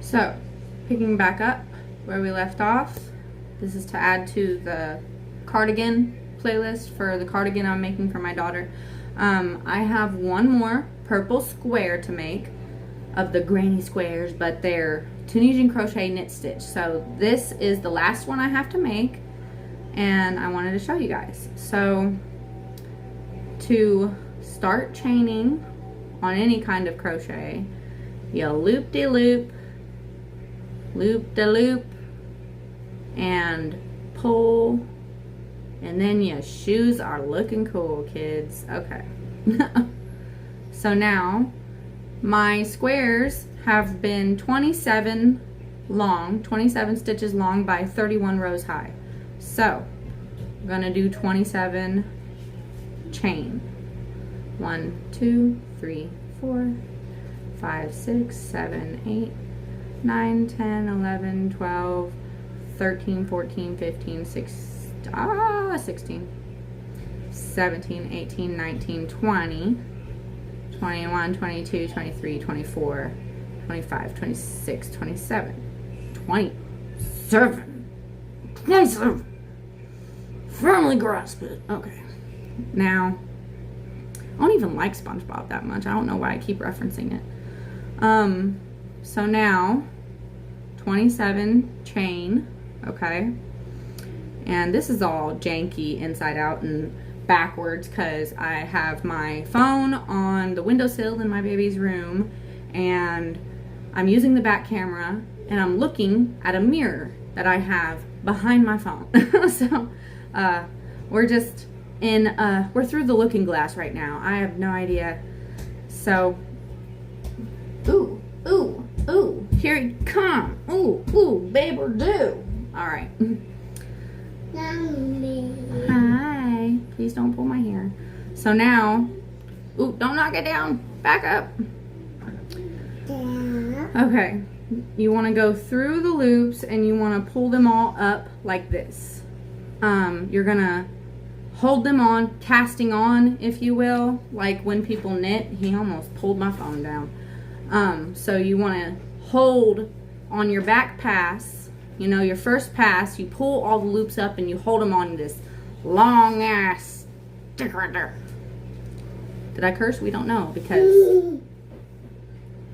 So, picking back up where we left off, this is to add to the cardigan playlist for the cardigan I'm making for my daughter. I have one more purple square to make of the granny squares, but they're Tunisian crochet knit stitch. So this is the last one I have to make, and I wanted to show you guys. So to start chaining on any kind of crochet, you loop-de-loop, loop-de-loop, and pull, and then your shoes are looking cool, kids. Okay. So now my squares have been 27 stitches long by 31 rows high. So I'm gonna do 27 chain. 1, 2, 3, 4, 5, 6, 7, 8, 9, 10, 11, 12, 13, 14, 15, 16, 17, 18, 19, 20, 21, 22, 23, 24, 25, 26, 27, 27. Firmly grasp it. Okay. Now, I don't even like SpongeBob that much. I don't know why I keep referencing it. So now, 27 chain, okay? And this is all janky inside out and backwards because I have my phone on the windowsill in my baby's room, and I'm using the back camera, and I'm looking at a mirror that I have behind my phone. So we're just in we're through the looking glass right now. I have no idea. So ooh, here it come. Ooh, babe, or do. All right. Hi. Please don't pull my hair. So now, ooh, don't knock it down. Back up. Okay. You want to go through the loops and you want to pull them all up like this. You're going to hold them on, casting on, if you will, like when people knit. He almost pulled my phone down. So you want to hold on your back pass, you know, your first pass, you pull all the loops up and you hold them on this long ass stick right there. Did I curse? We don't know because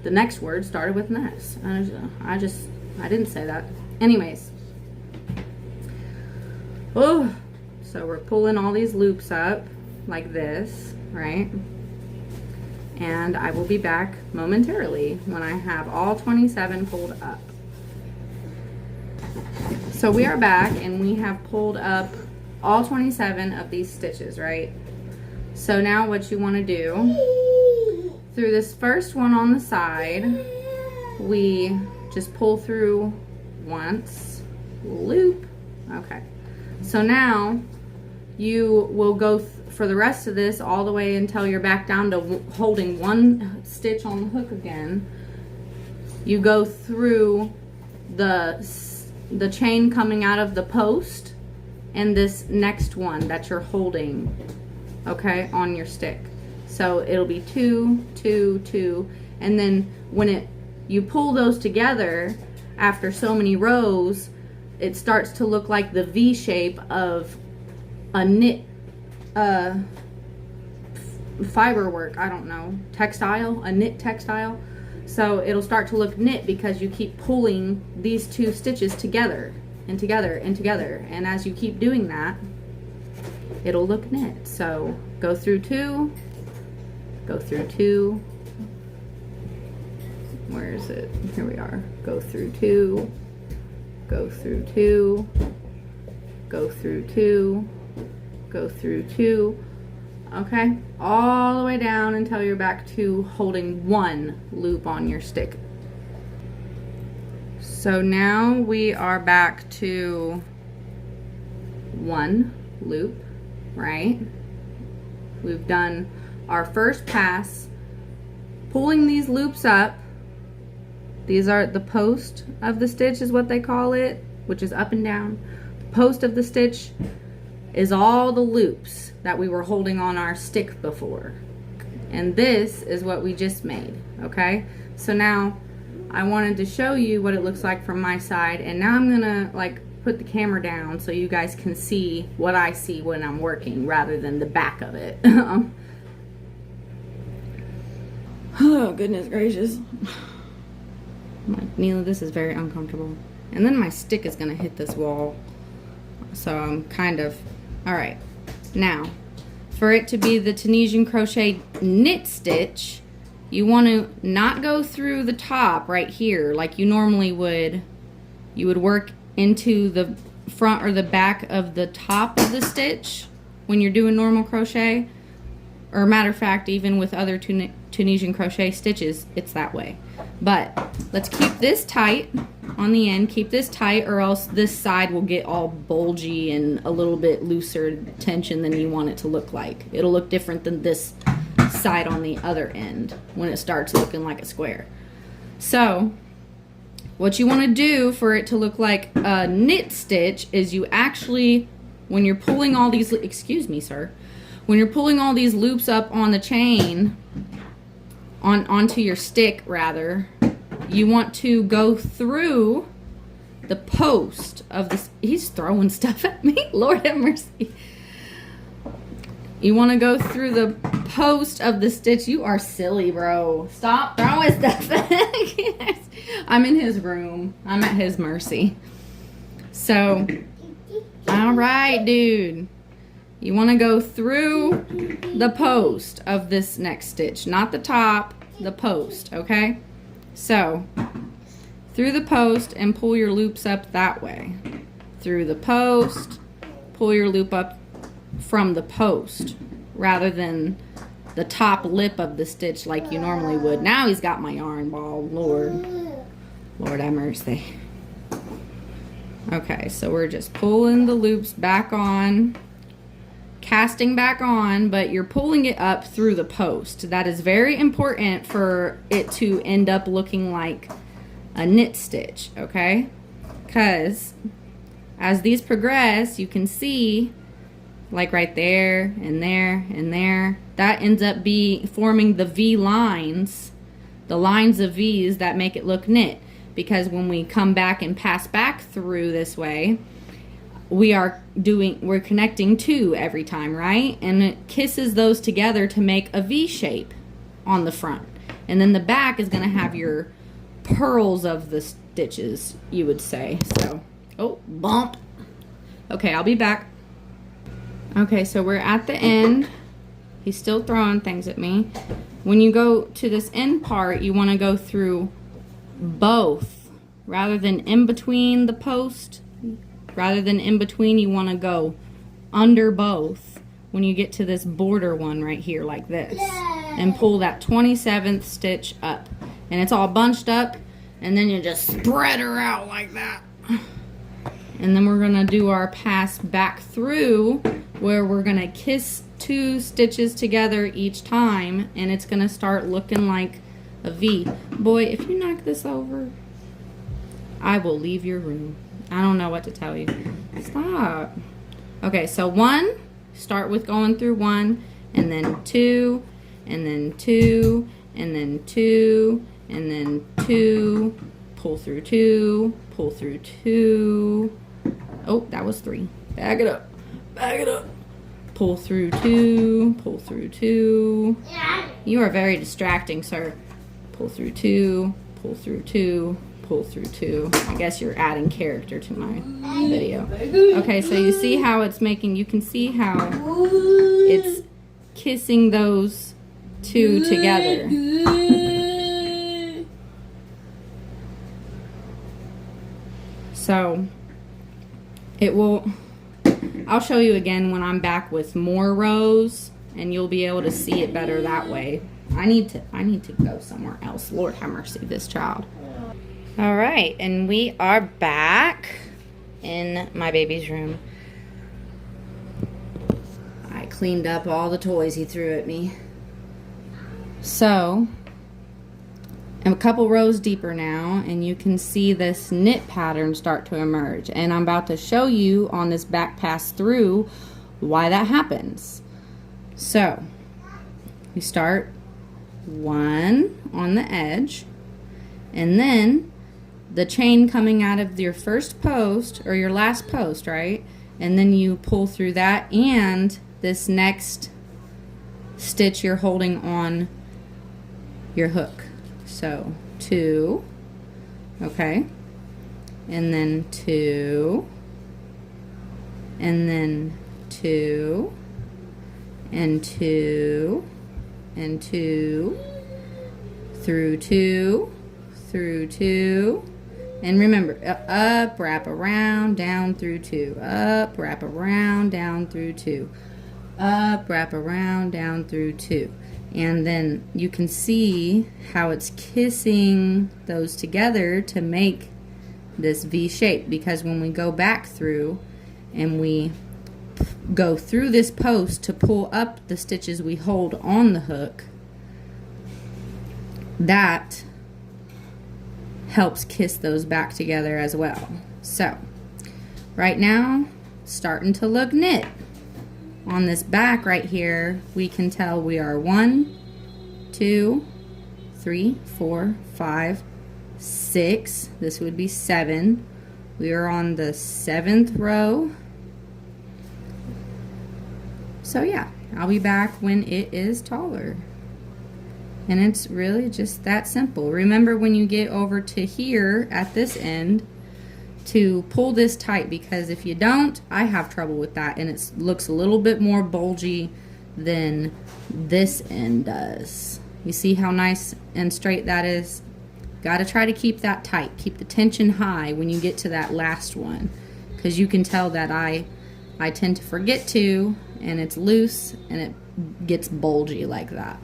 the next word started with an S. I didn't say that. Anyways. Oh, so we're pulling all these loops up like this, right? And I will be back momentarily when I have all 27 pulled up. So we are back and we have pulled up all 27 of these stitches, right? So now what you want to do, through this first one on the side, we just pull through once, loop. Okay. So now you will go for the rest of this all the way until you're back down to holding one stitch on the hook again. You go through the chain coming out of the post and this next one that you're holding, okay, on your stick. So it'll be 2, 2, 2, and then when you pull those together after so many rows, it starts to look like the V shape of a knit fiber work, I don't know, textile, a knit textile. So it'll start to look knit because you keep pulling these two stitches together and together and together, and as you keep doing that, it'll look knit. So go through 2, go through 2, where is it? Here we are. Go through 2, go through 2, go through 2, go through 2, okay, all the way down until you're back to holding one loop on your stick. So now we are back to one loop, right? We've done our first pass, pulling these loops up. These are the post of the stitch is what they call it, which is up and down. The post of the stitch is all the loops that we were holding on our stick before. And this is what we just made, okay? So now I wanted to show you what it looks like from my side, and now I'm gonna like put the camera down so you guys can see what I see when I'm working rather than the back of it. Oh, goodness gracious. I'm like, Neela, this is very uncomfortable. And then my stick is gonna hit this wall. So I'm kind of, all right. Now, for it to be the Tunisian crochet knit stitch, you want to not go through the top right here like you normally would. You would work into the front or the back of the top of the stitch when you're doing normal crochet. Or matter of fact, even with other Tunisian crochet stitches, it's that way. But let's keep this tight on the end. Keep this tight, or else this side will get all bulgy and a little bit looser tension than you want it to look like. It'll look different than this side on the other end when it starts looking like a square. So what you want to do for it to look like a knit stitch is you actually, when you're pulling all these, excuse me, sir, when you're pulling all these loops up on the chain, onto your stick rather, you want to go through the post of this. He's throwing stuff at me. Lord have mercy. You want to go through the post of the stitch. You are silly, bro. Stop throwing stuff at me. I'm in his room. I'm at his mercy. So, all right, dude. You want to go through the post of this next stitch, not the top, the post, okay? So, through the post and pull your loops up that way. Through the post, pull your loop up from the post rather than the top lip of the stitch like you normally would. Now he's got my yarn ball. Lord have mercy. Okay, so we're just pulling the loops back on, casting back on, but you're pulling it up through the post. That is very important for it to end up looking like a knit stitch, okay? Because as these progress, you can see like right there and there and there, that ends up forming the V lines, the lines of V's that make it look knit. Because when we come back and pass back through this way, we're connecting two every time, right? And it kisses those together to make a V shape on the front. And then the back is gonna have your pearls of the stitches, you would say. So, oh, bump. Okay, I'll be back. Okay, so we're at the end. He's still throwing things at me. When you go to this end part, you want to go through both. Rather than in between the post, rather than in between, you want to go under both when you get to this border one right here like this. And pull that 27th stitch up. And it's all bunched up, and then you just spread her out like that. And then we're going to do our pass back through where we're going to kiss 2 stitches together each time, and it's going to start looking like a V. Boy, if you knock this over, I will leave your room. I don't know what to tell you. Stop. Okay, so 1, start with going through 1, and then 2, and then 2, and then 2, and then 2, pull through 2, pull through 2. Oh, that was 3. Back it up. Back it up. Pull through 2. Pull through 2. You are very distracting, sir. Pull through 2. Pull through 2. Pull through 2. I guess you're adding character to my video. Okay, so you see how it's making, you can see how it's kissing those 2 together. So it will, I'll show you again when I'm back with more rows, and you'll be able to see it better that way. I need to go somewhere else. Lord have mercy, this child. All right, and we are back in my baby's room. I cleaned up all the toys he threw at me. So I'm a couple rows deeper now, and you can see this knit pattern start to emerge. And I'm about to show you on this back pass through why that happens. So you start 1 on the edge, And then the chain coming out of your first post or your last post, right? And then you pull through that and this next stitch you're holding on your hook. So 2, okay, and then 2, and then 2, and 2, and 2, through 2, through 2, and remember, up, wrap around, down through 2, up, wrap around, down through 2, up, wrap around, down through 2. And then you can see how it's kissing those together to make this V shape, because when we go back through and we go through this post to pull up the stitches we hold on the hook, that helps kiss those back together as well. So right now, starting to look knit. On this back right here, we can tell we are 1, 2, 3, 4, 5, 6. This would be 7. We are on the 7th row. So yeah, I'll be back when it is taller. And it's really just that simple. Remember, when you get over to here at this end, to pull this tight, because if you don't, I have trouble with that, and it looks a little bit more bulgy than this end does. You see how nice and straight that is? Got to try to keep that tight. Keep the tension high when you get to that last one, because you can tell that I tend to forget to, and it's loose and it gets bulgy like that.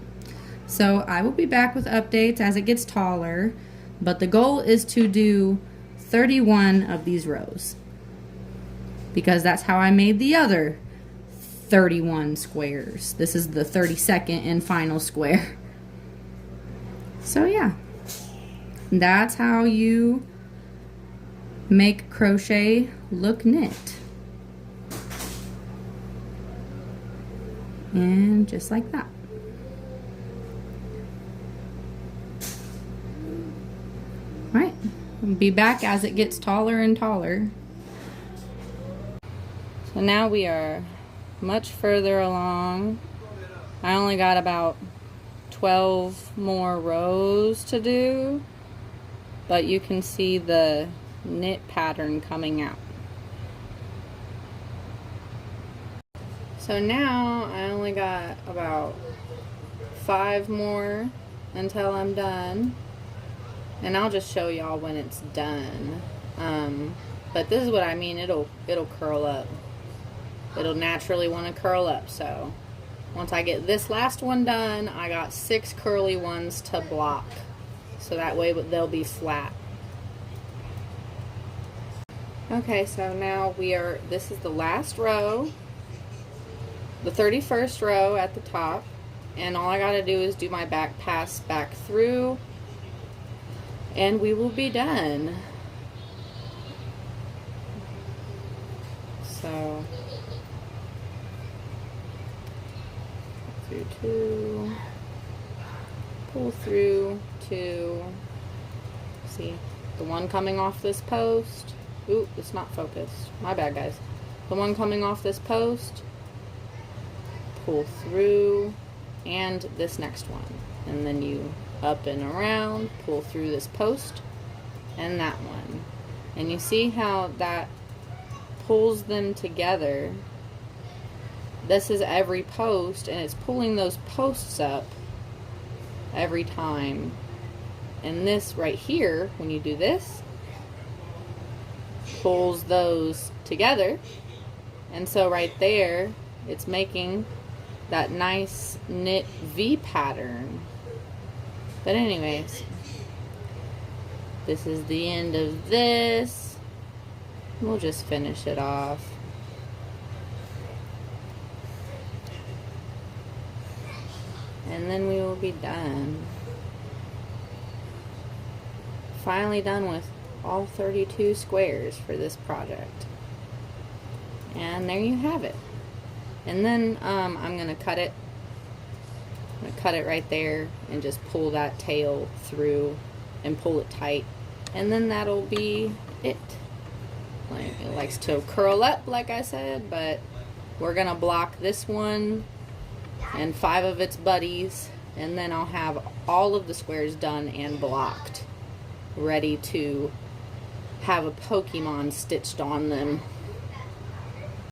So I will be back with updates as it gets taller, but the goal is to do 31 of these rows, because that's how I made the other 31 squares. This is the 32nd and final square. So yeah, that's how you make crochet look knit. And just like that. Right. We'll be back as it gets taller and taller. So now we are much further along. I only got about 12 more rows to do, but you can see the knit pattern coming out. So now I only got about 5 more until I'm done. And I'll just show y'all when it's done. But this is what I mean, it'll curl up. It'll naturally want to curl up. So once I get this last one done, I got 6 curly ones to block. So that way they'll be flat. Okay, so now this is the last row. The 31st row at the top. And all I gotta do is do my back pass back through, and we will be done. So through 2, pull through 2. See the one coming off this post. Ooh, it's not focused. My bad, guys. The one coming off this post, pull through, and this next one, and then you up and around, pull through this post and that one, and you see how that pulls them together. This is every post, and it's pulling those posts up every time. And this right here, when you do this, pulls those together, and so right there it's making that nice knit V pattern. But anyways, this is the end of this. We'll just finish it off. And then we will be done. Finally done with all 32 squares for this project. And there you have it. And then I'm going to cut it. I'm going to cut it right there and just pull that tail through and pull it tight, and then that'll be it. Like, it likes to curl up, like I said, but we're gonna block this one and 5 of its buddies, and then I'll have all of the squares done and blocked, ready to have a Pokemon stitched on them.